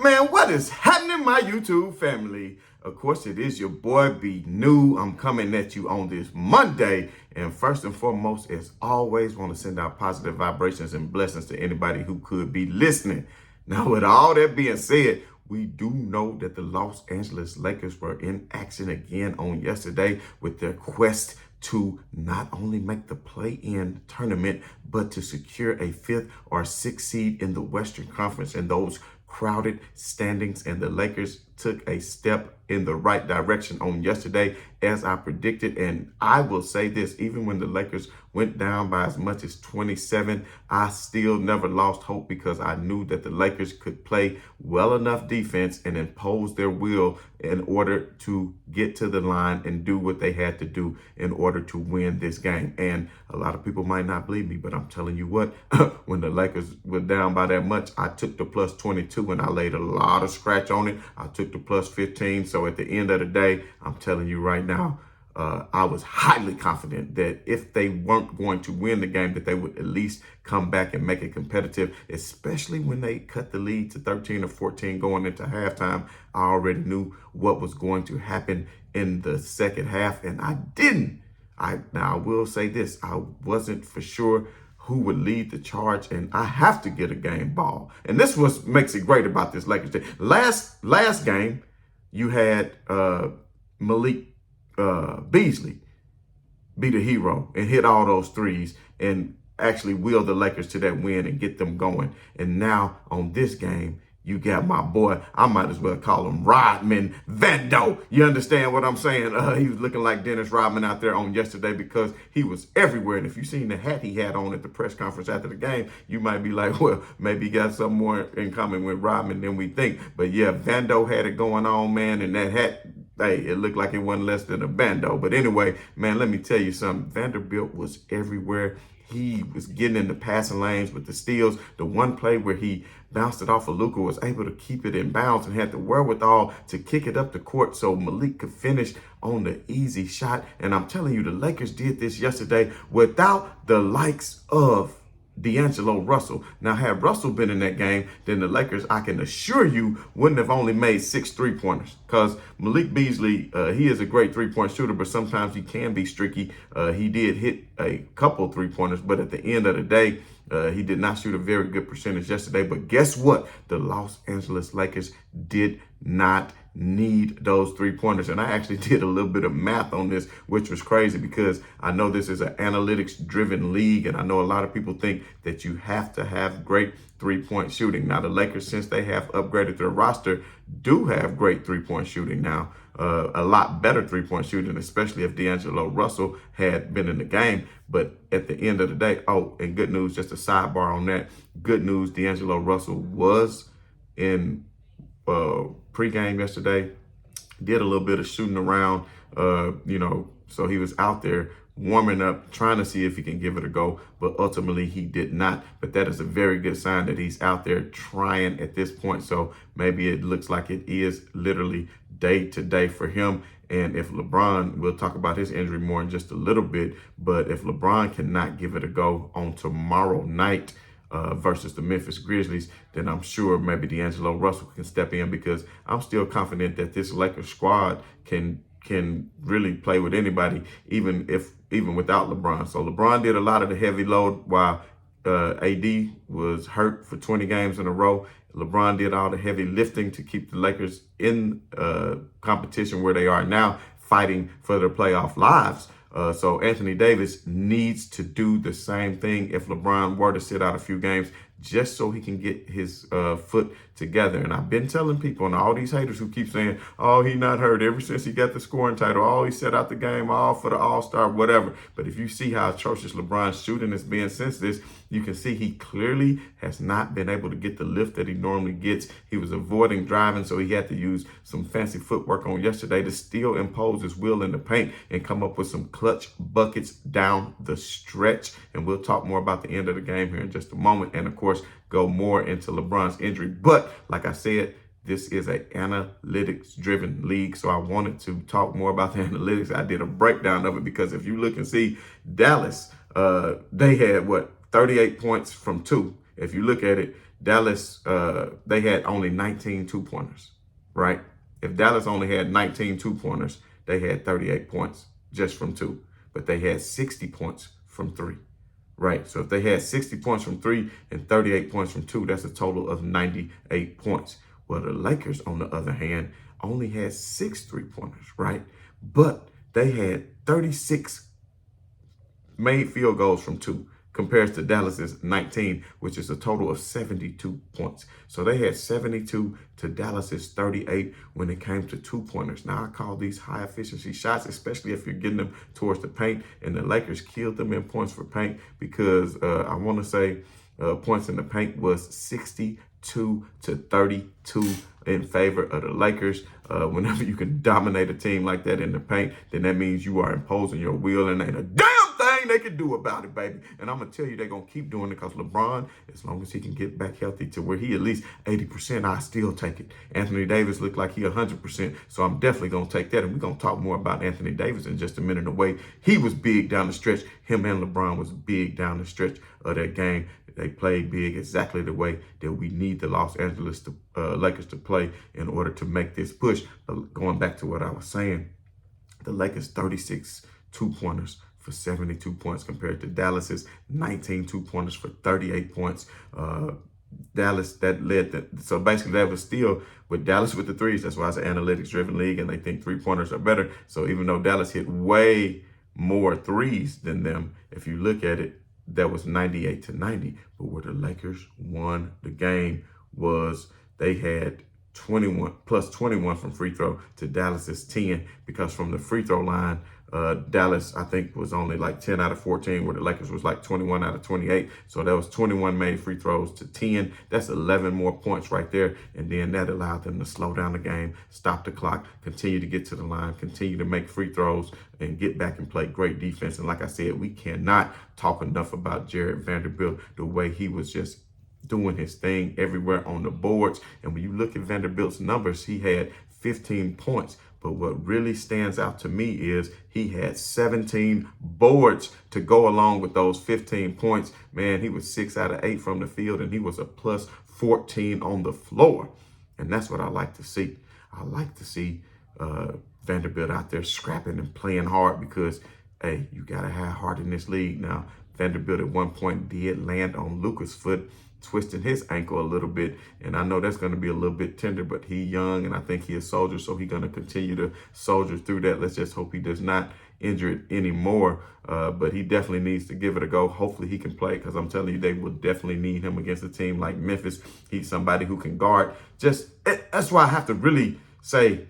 Man, what is happening, my YouTube family? Of course, it is your boy B New. I'm coming at you on this Monday. And first and foremost, as always, want to send out positive vibrations and blessings to anybody who could be listening. Now, with all that being said, we do know that the Los Angeles Lakers were in action again on yesterday with their quest to not only make the play-in tournament, but to secure a 5th or 6th seed in the Western Conference in those crowded standings. And the Lakers took a step in the right direction on yesterday, as I predicted. And I will say this, even when the Lakers went down by as much as 27, I still never lost hope, because I knew that the Lakers could play well enough defense and impose their will in order to get to the line and do what they had to do in order to win this game. And a lot of people might not believe me, but I'm telling you what, when the Lakers were down by that much, I took the plus 22 and I laid a lot of scratch on it. I took the plus 15. So at the end of the day, I'm telling you right now, I was highly confident that if they weren't going to win the game, that they would at least come back and make it competitive, especially when they cut the lead to 13 or 14 going into halftime. I already knew what was going to happen in the second half, and I didn't. Now, I will say this, I wasn't for sure who would lead the charge, and I have to get a game ball. And this was makes it great about this Lakers team. Last game, you had Malik Beasley be the hero and hit all those threes and actually will the Lakers to that win and get them going. And now on this game, you got my boy, I might as well call him Rodman Vando. You understand what I'm saying? He was looking like Dennis Rodman out there on yesterday, because he was everywhere. And if you seen the hat he had on at the press conference after the game, you might be like, well, maybe he got something more in common with Rodman than we think. But yeah, Vando had it going on, man. And that hat, hey, it looked like it wasn't less than a bando. But anyway, man, let me tell you something. Vanderbilt was everywhere. He was getting in the passing lanes with the steals. The one play where he bounced it off of Luka, was able to keep it in bounds and had the wherewithal to kick it up the court so Malik could finish on the easy shot. And I'm telling you, the Lakers did this yesterday without the likes of D'Angelo Russell. Now, had Russell been in that game, then the Lakers, I can assure you, wouldn't have only made 6 3-pointers, because Malik Beasley, he is a great three-point shooter, but sometimes he can be streaky. He did hit a couple three-pointers, but at the end of the day, he did not shoot a very good percentage yesterday. But guess what? The Los Angeles Lakers did not need those three-pointers. And I actually did a little bit of math on this, which was crazy, because I know this is an analytics-driven league, and I know a lot of people think that you have to have great three-point shooting. Now, the Lakers, since they have upgraded their roster, do have great three-point shooting now. A lot better three-point shooting, especially if D'Angelo Russell had been in the game. But at the end of the day, oh, and good news, just a sidebar on that. Good news, D'Angelo Russell was in pregame yesterday, did a little bit of shooting around, so he was out there warming up, trying to see if he can give it a go, but ultimately he did not. But that is a very good sign that he's out there trying at this point. So maybe it looks like it is literally day to day for him. And if LeBron, we'll talk about his injury more in just a little bit, but if LeBron cannot give it a go on tomorrow night versus the Memphis Grizzlies, then I'm sure maybe D'Angelo Russell can step in, because I'm still confident that this Lakers squad can really play with anybody, even without LeBron. So LeBron did a lot of the heavy load while AD was hurt for 20 games in a row. LeBron did all the heavy lifting to keep the Lakers in competition where they are now, fighting for their playoff lives. So Anthony Davis needs to do the same thing if LeBron were to sit out a few games, just so he can get his foot together. And I've been telling people, and all these haters who keep saying, oh, he not hurt, ever since he got the scoring title, oh, he set out the game all for the All-Star, whatever. But if you see how atrocious LeBron's shooting has been since this, you can see he clearly has not been able to get the lift that he normally gets. He was avoiding driving, so he had to use some fancy footwork on yesterday to still impose his will in the paint and come up with some clutch buckets down the stretch. And we'll talk more about the end of the game here in just a moment, and of course, go more into LeBron's injury. But like I said, this is an analytics-driven league, so I wanted to talk more about the analytics. I did a breakdown of it, because if you look and see Dallas, they had, 38 points from 2. If you look at it, Dallas, they had only 19 two-pointers, right? If Dallas only had 19 two-pointers, they had 38 points just from two. But they had 60 points from three, right? So if they had 60 points from three and 38 points from two, that's a total of 98 points. Well, the Lakers, on the other hand, only had 6 3-pointers, right? But they had 36 made field goals from two, compares to Dallas's 19, which is a total of 72 points. So they had 72 to Dallas's 38 when it came to two-pointers. Now, I call these high-efficiency shots, especially if you're getting them towards the paint, and the Lakers killed them in points for paint because I want to say points in the paint was 62 to 32 in favor of the Lakers. Whenever you can dominate a team like that in the paint, then that means you are imposing your will, and ain't a damn thing they can do about it, baby. And I'm going to tell you, they're going to keep doing it because LeBron, as long as he can get back healthy to where he at least 80%, I still take it. Anthony Davis looked like he 100%, so I'm definitely going to take that. And we're going to talk more about Anthony Davis in just a minute. The way he was big down the stretch, him and LeBron was big down the stretch of that game. They played big exactly the way that we need the Los Angeles Lakers to play in order to make this push. But going back to what I was saying, the Lakers 36 two-pointers for 72 points compared to Dallas's 19 two-pointers for 38 points. Dallas, that led so basically that was still with Dallas with the threes. That's why it's an analytics-driven league, and they think three-pointers are better. So even though Dallas hit way more threes than them, if you look at it, that was 98 to 90. But where the Lakers won the game was they had 21 plus 21 from free throw to Dallas's 10, because from the free throw line, Dallas, I think, was only like 10 out of 14, where the Lakers was like 21 out of 28. So that was 21 made free throws to 10. That's 11 more points right there. And then that allowed them to slow down the game, stop the clock, continue to get to the line, continue to make free throws, and get back and play great defense. And like I said, we cannot talk enough about Jared Vanderbilt, the way he was just doing his thing everywhere on the boards. And when you look at Vanderbilt's numbers, he had 15 points. But what really stands out to me is he had 17 boards to go along with those 15 points. Man, he was 6 out of 8 from the field, and he was a plus 14 on the floor. And that's what I like to see. I like to see Vanderbilt out there scrapping and playing hard because, hey, you got to have heart in this league. Now, Vanderbilt at one point did land on Luka's foot, twisting his ankle a little bit, and I know that's going to be a little bit tender, but he young, and I think he a soldier, so he's going to continue to soldier through that. Let's just hope he does not injure it anymore, but he definitely needs to give it a go. Hopefully he can play, because I'm telling you, they will definitely need him against a team like Memphis. He's somebody who can guard. That's why I have to really say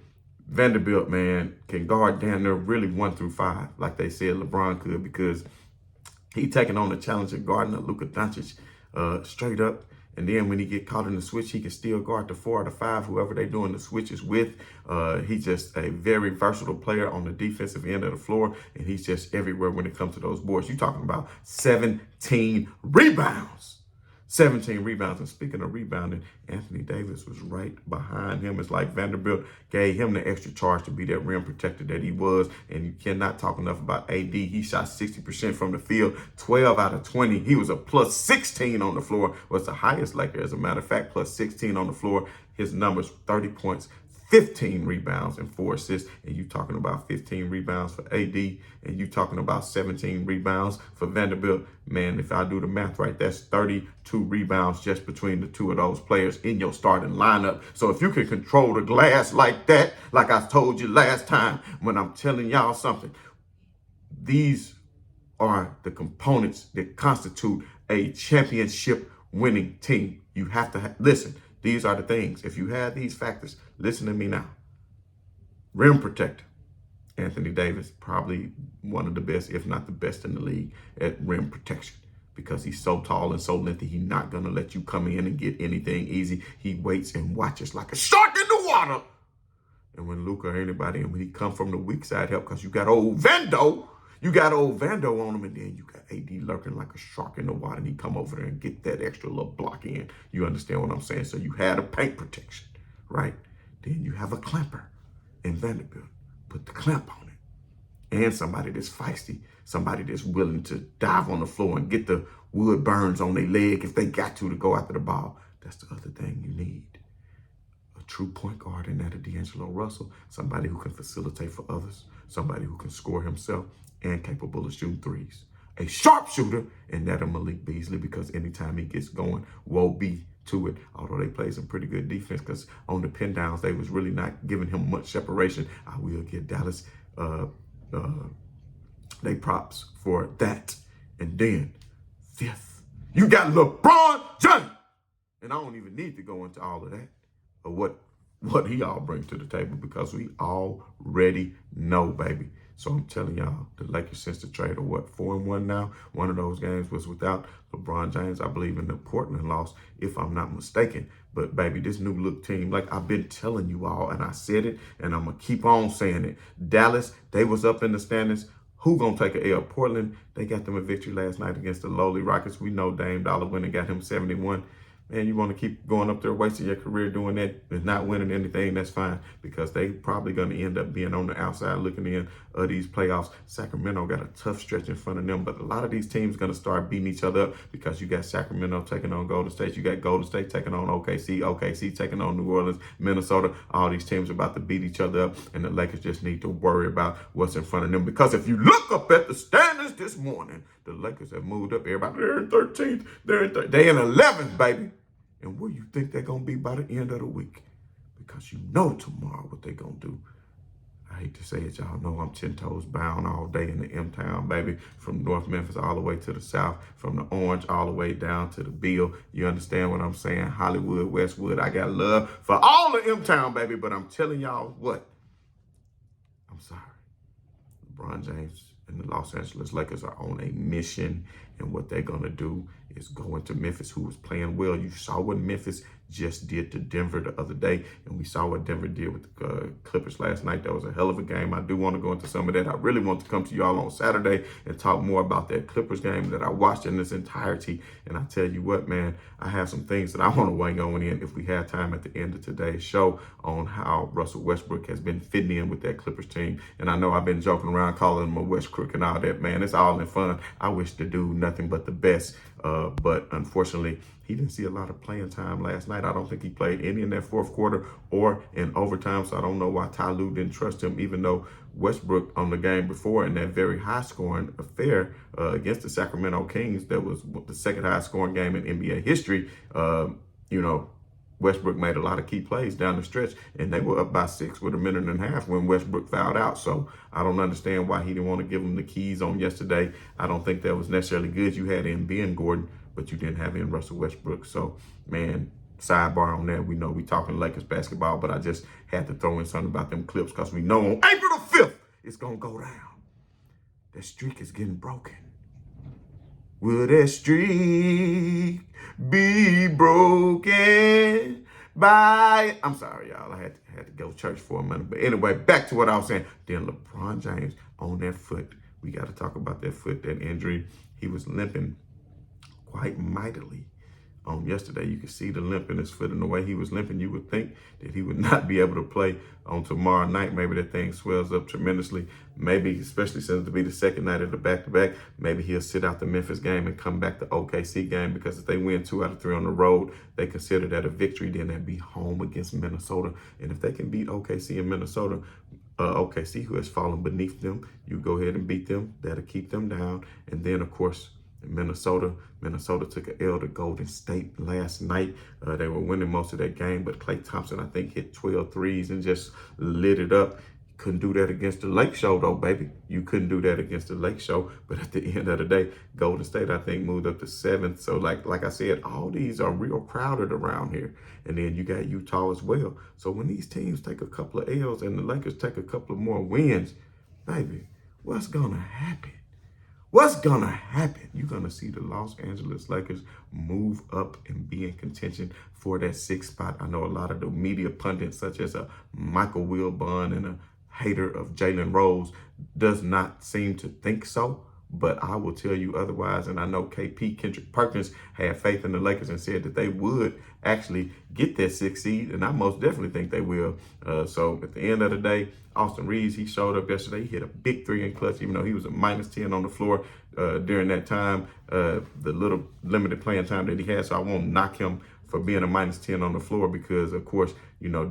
Vanderbilt, man, can guard down there really 1 through 5, like they said LeBron could, because he taking on the challenge of guarding Luka Doncic straight up. And then when he get caught in the switch, he can still guard the 4 out of 5, whoever they doing the switches with. He's just a very versatile player on the defensive end of the floor, and he's just everywhere when it comes to those boards. You're talking about 17 rebounds. 17 rebounds. And speaking of rebounding, Anthony Davis was right behind him. It's like Vanderbilt gave him the extra charge to be that rim protector that he was. And you cannot talk enough about AD. He shot 60% from the field, 12 out of 20. He was a plus 16 on the floor. Was the highest Laker, as a matter of fact, plus 16 on the floor. His numbers, 30 points, 15 rebounds, and 4 assists. And you talking about 15 rebounds for AD, and you talking about 17 rebounds for Vanderbilt. Man, if I do the math right, that's 32 rebounds just between the two of those players in your starting lineup. So if you can control the glass like that, like I told you last time when I'm telling y'all something, these are the components that constitute a championship winning team. You have to listen. These are the things. If you have these factors, listen to me now. Rim protector. Anthony Davis, probably one of the best, if not the best in the league at rim protection, because he's so tall and so lengthy. He's not going to let you come in and get anything easy. He waits and watches like a shark in the water. And when Luka or anybody, and when he come from the weak side help, because you got old Vando, on him, and then you got AD lurking like a shark in the water, and he come over there and get that extra little block in. You understand what I'm saying? So you had a paint protection, right? Then you have a clamper in Vanderbilt. Put the clamp on it. And somebody that's feisty, somebody that's willing to dive on the floor and get the wood burns on their leg if they got to go after the ball. That's the other thing you need. A true point guard in that of D'Angelo Russell, somebody who can facilitate for others, somebody who can score himself and capable of shooting threes. A sharpshooter in that of Malik Beasley, because anytime he gets going, woe be to it. Although they played some pretty good defense, because on the pin downs, they was really not giving him much separation. I will give Dallas they props for that. And then, fifth, you got LeBron James. And I don't even need to go into all of that or what he all brings to the table, because we already know, baby. So I'm telling y'all, the Lakers, since the trade, are what, 4-1 now? One of those games was without LeBron James, I believe, in the Portland loss, if I'm not mistaken. But, baby, this new look team, like I've been telling you all, and I said it, and I'm going to keep on saying it. Dallas, they was up in the standings. Who gonna take an L? Portland, they got them a victory last night against the lowly Rockets. We know Dame Dollar went and got him 71. Man, you want to keep going up there, wasting your career doing that and not winning anything, that's fine, because they probably going to end up being on the outside looking in of these playoffs. Sacramento got a tough stretch in front of them, but a lot of these teams going to start beating each other up, because you got Sacramento taking on Golden State. You got Golden State taking on OKC, OKC taking on New Orleans, Minnesota. All these teams are about to beat each other up, and the Lakers just need to worry about what's in front of them, because if you look up at the standings this morning, the Lakers have moved up. Everybody, they're in 13th. They're in 11th, baby. And where you think they're going to be by the end of the week? Because you know tomorrow what they're going to do. I hate to say it, y'all know I'm 10 toes bound all day in the M-Town, baby. From North Memphis all the way to the South, from the Orange all the way down to the Beale. You understand what I'm saying? Hollywood, Westwood. I got love for all the M-Town, baby. But I'm telling y'all what. I'm sorry. LeBron James and the Los Angeles Lakers are on a mission, and what they're going to do is go into Memphis, who was playing well. You saw what Memphis just did to Denver the other day, and we saw what Denver did with the Clippers last night. That was a hell of a game. I do want to go into some of that. I really want to come to y'all on Saturday and talk more about that Clippers game that I watched in its entirety. And I tell you what, man, I have some things that I want to weigh on in, if we have time at the end of today's show, on how Russell Westbrook has been fitting in with that Clippers team. And I know I've been joking around calling him a Westbrook and all that, man. It's all in fun. I wish the dude nothing but the best. But unfortunately, he didn't see a lot of playing time last night. I don't think he played any in that fourth quarter or in overtime. So I don't know why Ty Lue didn't trust him, even though Westbrook on the game before, in that very high scoring affair against the Sacramento Kings, that was the second highest scoring game in NBA history. Westbrook made a lot of key plays down the stretch, and they were up by 6 with a minute and a half when Westbrook fouled out. So I don't understand why he didn't want to give him the keys on yesterday. I don't think that was necessarily good. You had in Ben Gordon, but you didn't have in Russell Westbrook. So, man, sidebar on that. We know we talking Lakers basketball, but I just had to throw in something about them Clips, because we know on April the 5th, it's going to go down. That streak is getting broken. Will that streak be broken by... I'm sorry, y'all. I had to go to church for a minute. But anyway, back to what I was saying. Then LeBron James on that foot. We got to talk about that foot, that injury. He was limping quite mightily on yesterday. You could see the limp in his foot, and the way he was limping, you would think that he would not be able to play on tomorrow night. Maybe that thing swells up tremendously. Maybe, especially since it'll be the second night of the back-to-back, maybe he'll sit out the Memphis game and come back to OKC game, because if they win 2 out of 3 on the road, they consider that a victory. Then they'd be home against Minnesota. And if they can beat OKC and Minnesota, OKC, who has fallen beneath them, you go ahead and beat them. That'll keep them down. And then, of course, Minnesota took an L to Golden State last night. They were winning most of that game, but Klay Thompson, I think, hit 12 threes and just lit it up. Couldn't do that against the Lake Show, though, baby. You couldn't do that against the Lake Show. But at the end of the day, Golden State, I think, moved up to 7th. So, like I said, all these are real crowded around here. And then you got Utah as well. So when these teams take a couple of L's and the Lakers take a couple of more wins, baby, what's going to happen? What's going to happen? You're going to see the Los Angeles Lakers move up and be in contention for that 6th spot. I know a lot of the media pundits, such as a Michael Wilbon and a hater of Jalen Rose, does not seem to think so. but I will tell you otherwise. And I know KP, Kendrick Perkins, had faith in the Lakers and said that they would actually get that 6th seed, and I most definitely think they will. So at the end of the day, Austin Reeves, he showed up yesterday. He hit a big 3 in clutch, even though he was a -10 on the floor during that time, the little limited playing time that he had. So I won't knock him for being a -10 on the floor because, of course,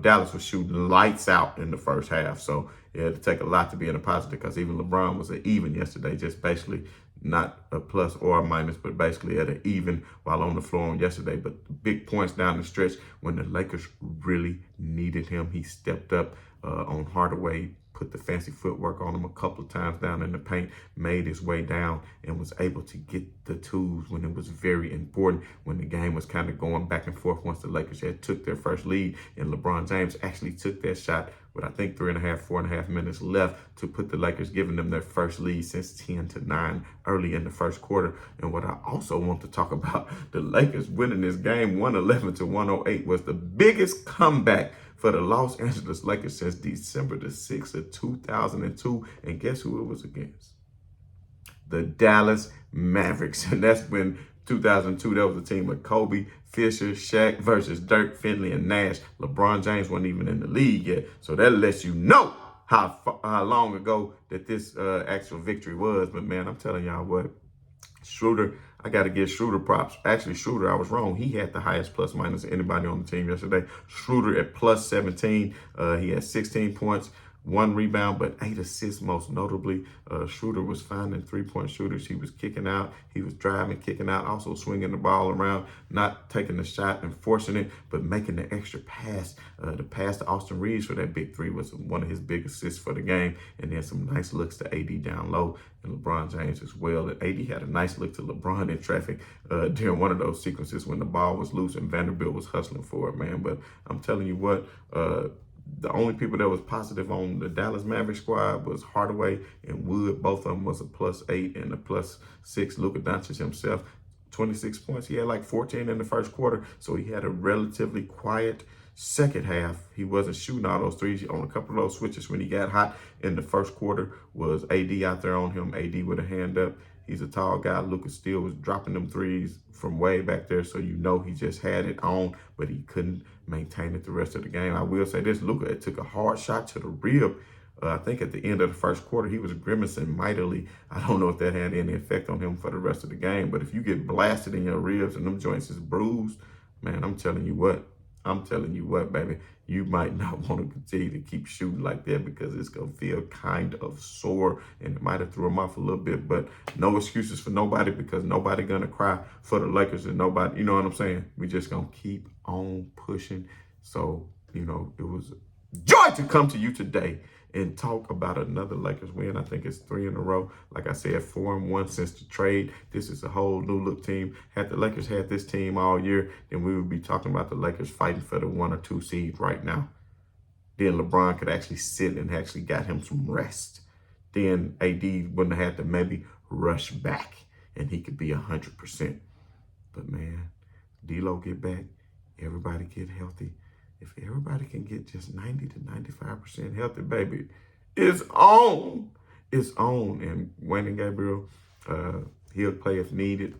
Dallas was shooting lights out in the first half. So it had to take a lot to be in a positive because even LeBron was an even yesterday, just basically not a plus or a minus, but basically at an even while on the floor on yesterday. But big points down the stretch when the Lakers really needed him. He stepped up on Hardaway, put the fancy footwork on him a couple of times down in the paint, made his way down, and was able to get the twos when it was very important, when the game was kind of going back and forth once the Lakers had took their first lead. And LeBron James actually took that shot with, I think, 4.5 minutes left to put the Lakers, giving them their first lead since 10-9 early in the first quarter. And what I also want to talk about, the Lakers winning this game 111-108 was the biggest comeback for the Los Angeles Lakers since December the 6th of 2002. And guess who it was against? The Dallas Mavericks. And that's when 2002, that was a team of Kobe, Fisher, Shaq versus Dirk, Finley, and Nash. LeBron James wasn't even in the league yet. So that lets you know how long ago that this actual victory was. But, man, I'm telling y'all what, Schroeder, I got to give Schroeder props. Actually, Schroeder, I was wrong. He had the highest plus minus of anybody on the team yesterday. Schroeder at plus 17. He had 16 points, 1 rebound, but 8 assists most notably. Schroeder was finding three-point shooters. He was kicking out. He was driving, kicking out, also swinging the ball around, not taking the shot and forcing it, but making the extra pass. The pass to Austin Reeves for that big 3 was one of his big assists for the game. And then some nice looks to AD down low and LeBron James as well. And AD had a nice look to LeBron in traffic during one of those sequences when the ball was loose and Vanderbilt was hustling for it, man. But I'm telling you what, the only people that was positive on the Dallas Mavericks squad was Hardaway and Wood. Both of them was a +8 and a +6. Luka Doncic himself, 26 points. He had like 14 in the first quarter, so he had a relatively quiet second half. He wasn't shooting all those threes. On a couple of those switches when he got hot in the first quarter was AD out there on him, AD with a hand up. He's a tall guy. Luka still was dropping them threes from way back there, so he just had it on, but he couldn't maintain it the rest of the game. I will say this, Luka took a hard shot to the rib. I think at the end of the first quarter, he was grimacing mightily. I don't know if that had any effect on him for the rest of the game, but if you get blasted in your ribs and them joints is bruised, man, I'm telling you what, baby, you might not want to continue to keep shooting like that because it's going to feel kind of sore and it might have threw him off a little bit, but no excuses for nobody because nobody going to cry for the Lakers and nobody, you know what I'm saying? We just going to keep on pushing. So, it was joy to come to you today and talk about another Lakers win. I think it's 3 in a row. Like I said, 4-1 since the trade. This is a whole new look team. Had the Lakers had this team all year, then we would be talking about the Lakers fighting for the 1 or 2 seed right now. Then LeBron could actually sit and actually got him some rest. Then AD wouldn't have had to maybe rush back and he could be 100%. But man, D-Lo get back, everybody get healthy. If everybody can get just 90 to 95% healthy, baby, it's on. It's on. And Wayne and Gabriel, he'll play if needed.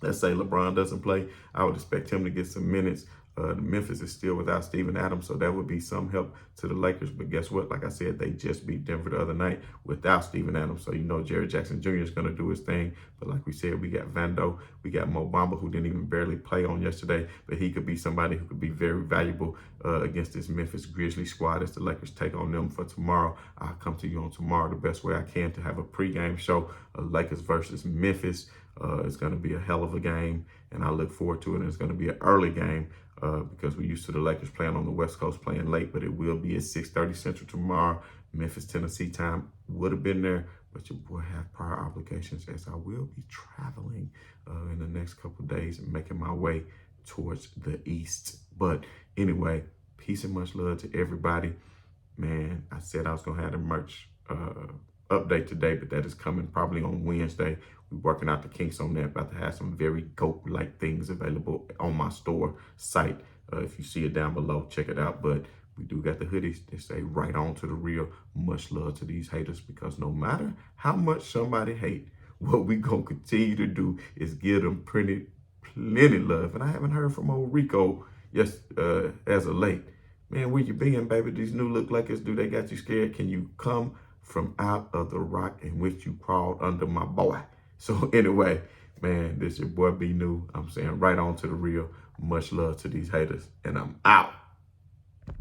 Let's say LeBron doesn't play, I would expect him to get some minutes. Memphis is still without Steven Adams, so that would be some help to the Lakers. But guess what? Like I said, they just beat Denver the other night without Steven Adams. So Jerry Jackson Jr. is going to do his thing. But like we said, we got Vando, we got Mo Bamba, who didn't even barely play on yesterday. But he could be somebody who could be very valuable against this Memphis Grizzlies squad as the Lakers take on them for tomorrow. I'll come to you on tomorrow the best way I can to have a pregame show, Lakers versus Memphis. It's going to be a hell of a game, and I look forward to it. And it's going to be an early game because we're used to the Lakers playing on the West Coast playing late, but it will be at 6:30 Central tomorrow, Memphis, Tennessee time. Would have been there, but your boy have prior obligations as I will be traveling in the next couple of days and making my way towards the East. But anyway, peace and much love to everybody. Man, I said I was going to have the merch update today, but that is coming probably on Wednesday. We're working out the kinks on that. About to have some very GOAT-like things available on my store site. If you see it down below, check it out. But we do got the hoodies that say right on to the real. Much love to these haters because no matter how much somebody hate, what we gonna continue to do is give them plenty love. And I haven't heard from old Rico as of late. Man, where you been, baby? These new look like us, do they got you scared? Can you come from out of the rock in which you crawled under, my boy? So anyway, man, this your boy B New. I'm saying right on to the real. Much love to these haters, and I'm out.